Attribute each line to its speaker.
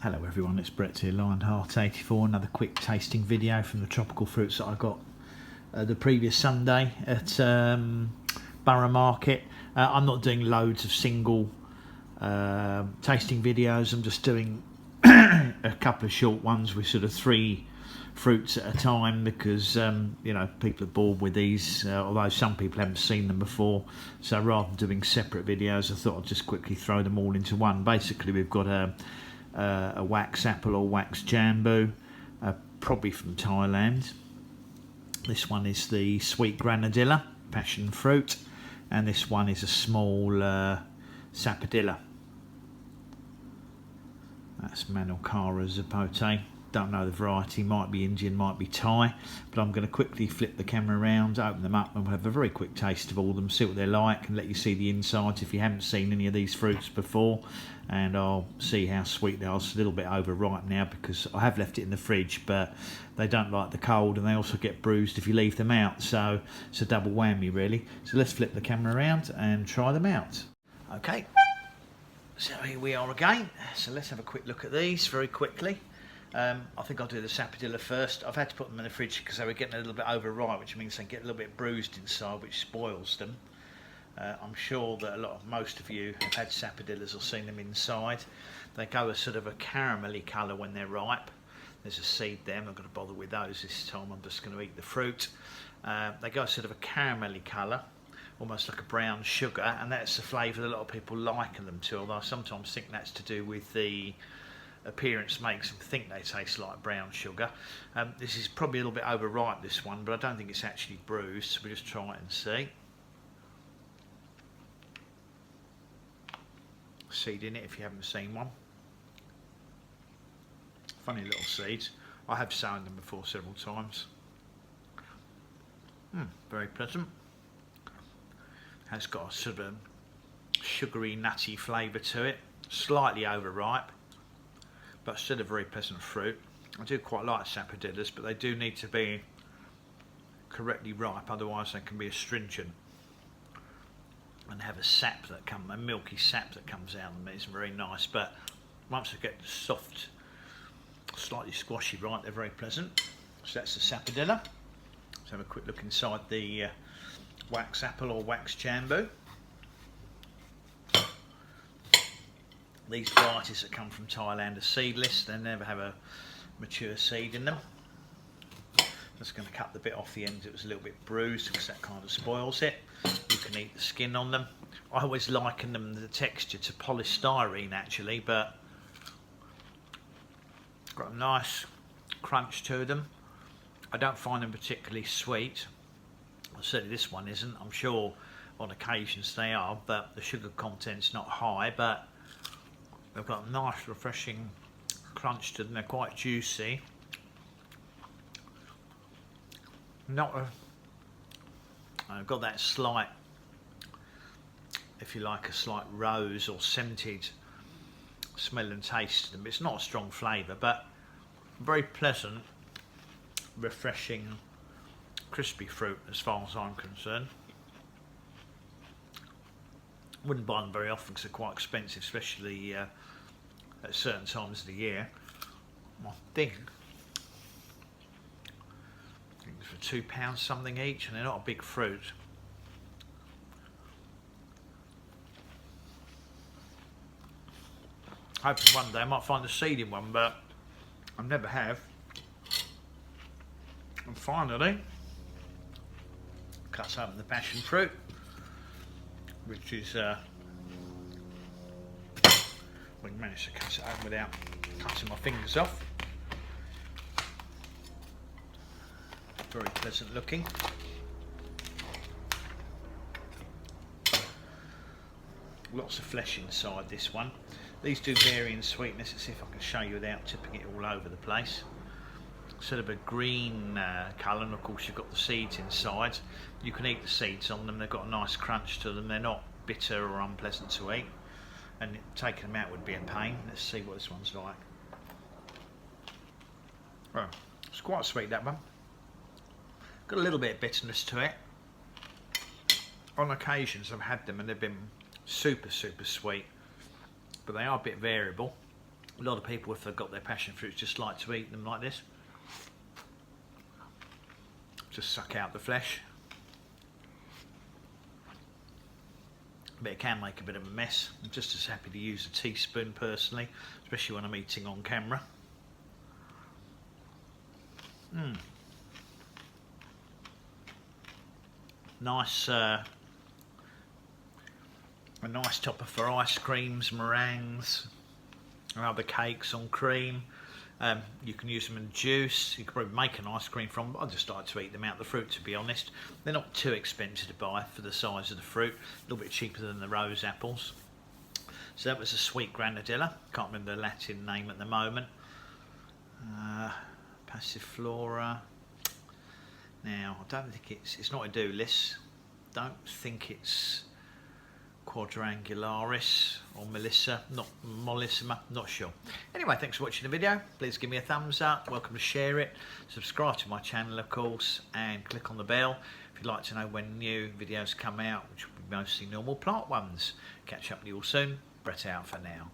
Speaker 1: Hello everyone, it's Brett here, Lionheart84, another quick tasting video from the tropical fruits that I got the previous Sunday at Borough Market. I'm not doing loads of single tasting videos, I'm just doing a couple of short ones with sort of 3 fruits at a time because you know, people are bored with these, although some people haven't seen them before. So rather than doing separate videos, I thought I'd just quickly throw them all into one. Basically we've got a wax apple or wax jambu, probably from Thailand. This one is the sweet granadilla, passion fruit, and this one is a small sapodilla. That's Manilkara zapote. Don't know the variety, might be Indian, might be Thai, but I'm going to quickly flip the camera around, open them up, and we'll have a very quick taste of all of them, see what they're like, and let you see the inside if you haven't seen any of these fruits before. And I'll see how sweet they are. It's a little bit overripe now because I have left it in the fridge, but they don't like the cold, and they also get bruised if you leave them out, so it's a double whammy really. So let's flip the camera around and try them out. Okay, so here we are again. So let's have a quick look at these very quickly. I think I'll do the sapodilla first. I've had to put them in the fridge because they were getting a little bit overripe, which means they get a little bit bruised inside, which spoils them. I'm sure that most of you have had sapodillas or seen them inside. They go a sort of a caramelly colour when they're ripe. There's a seed there, I'm not going to bother with those this time, I'm just going to eat the fruit. They go sort of a caramelly colour, almost like a brown sugar, and that's the flavour that a lot of people liken them to, although I sometimes think that's to do with the appearance makes them think they taste like brown sugar. This is probably a little bit overripe, this one, but I don't think it's actually bruised, so we'll just try it and see. Seed in it if you haven't seen one. Funny little seeds. I have sown them before several times. Very pleasant. Has got a sort of sugary, nutty flavour to it. Slightly overripe, but still a very pleasant fruit. I do quite like sapodillas, but they do need to be correctly ripe, otherwise they can be astringent and have a sap that a milky sap that comes out of them. It's very nice, but once they get soft, slightly squashy ripe, they're very pleasant. So that's the sapodilla. Let's have a quick look inside the wax apple or wax jambu. These varieties that come from Thailand are seedless, they never have a mature seed in them. Just going to cut the bit off the end that was a little bit bruised because that kind of spoils it. You can eat the skin on them. I always liken them, the texture, to polystyrene actually, but got a nice crunch to them. I don't find them particularly sweet. Certainly this one isn't. I'm sure on occasions they are, but the sugar content's not high, but they've got a nice refreshing crunch to them. They're quite juicy. I've got that slight, if you like, a slight rose or scented smell and taste to them. It's not a strong flavour, but very pleasant, refreshing, crispy fruit as far as I'm concerned. Wouldn't buy them very often because they're quite expensive, especially at certain times of the year. I think for £2 something each, and they're not a big fruit. Hoping one day I might find a seed in one, but I never have. And finally, cut open the passion fruit, which is we managed to cut it open without cutting my fingers off. Very pleasant looking. Lots of flesh inside this one. These do vary in sweetness. Let's see if I can show you without tipping it all over the place. Sort of a green colour, and of course you've got the seeds inside. You can eat the seeds on them. They've got a nice crunch to them. They're not bitter or unpleasant to eat, and taking them out would be a pain. Let's see what this one's like. Well, it's quite sweet, that one. Got a little bit of bitterness to it. On occasions I've had them and they've been super sweet, but they are a bit variable. A lot of people, if they've got their passion fruits, just like to eat them like this. Just suck out the flesh. But it can make a bit of a mess. I'm just as happy to use a teaspoon personally, especially when I'm eating on camera. Nice, a nice topper for ice creams, meringues, or other cakes on cream. You can use them in juice. You can probably make an ice cream from them. I just like to eat them out the fruit, to be honest. They're not too expensive to buy for the size of the fruit. A little bit cheaper than the rose apples. So that was a sweet granadilla. Can't remember the Latin name at the moment. Passiflora. Now, I don't think it's not edulis. Don't think it's quadrangularis or mollissima, not sure. Anyway, thanks for watching the video. Please give me a thumbs up, welcome to share it, subscribe to my channel of course, and click on the bell if you'd like to know when new videos come out, which will be mostly normal plant ones. Catch up with you all soon. Brett out for now.